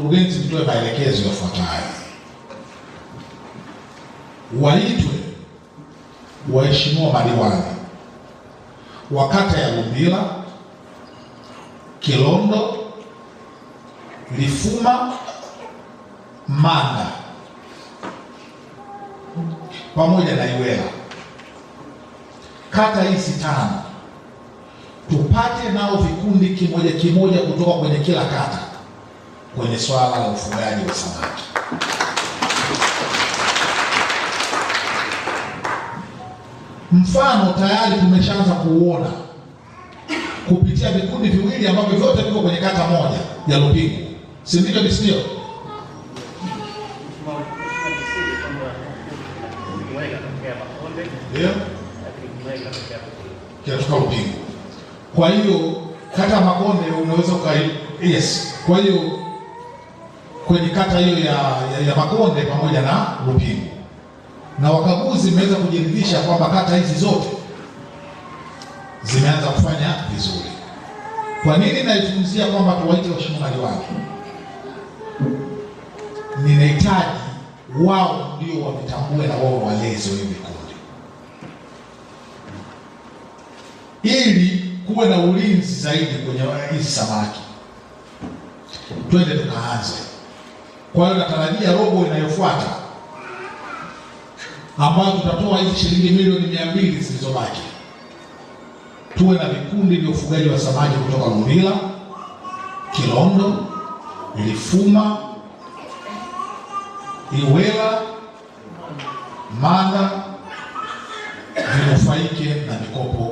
mkurugenzi mtoe maelekezo yafuatayo. Waitwe waheshimiwa madiwani wa kata ya Lumbila, Kilondo, Lifuma, Manda pamoja na Iwela. Kata hizi 5 tupate nao vikundi kimoja kimoja kutoka kwenye kila kata kwenye swala la ufugaji wa samaki. Mfano tayari tumeshaanza kuuona kupitia vikundi viwili ambavyo vyote viko kwenye kata moja ya Lupingu. Si ndivyo bisio? Ndio. Kinatoka Lupingu. Kwa hiyo kata Makonde unaweza yes. Kwa hiyo kwenye kata hiyo ya Makonde pamoja na Lupingu. Na wakaguzi mmeweza kujiridhisha kwamba kata hizi zote zimeanza kufanya vizuri. Kwa nini naizungumzia kwamba tuwaite waheshimiwa madiwani? Ninahitaji wao ndio wavitambue na wao waleze hivi vikundi, ili kuwe na ulinzi zaidi kwenye hizi samaki. Twende tukaanze. Kwa hiyo natarajia robo inayofuata ambayo tutatoa hizi shilingi milioni 200 zilizobaki, tuwe na vikundi vya ufugaji wa samaki kutoka Lumbila, Kilondo, Lifuma, Iwela, Manda, vinufaike na mikopo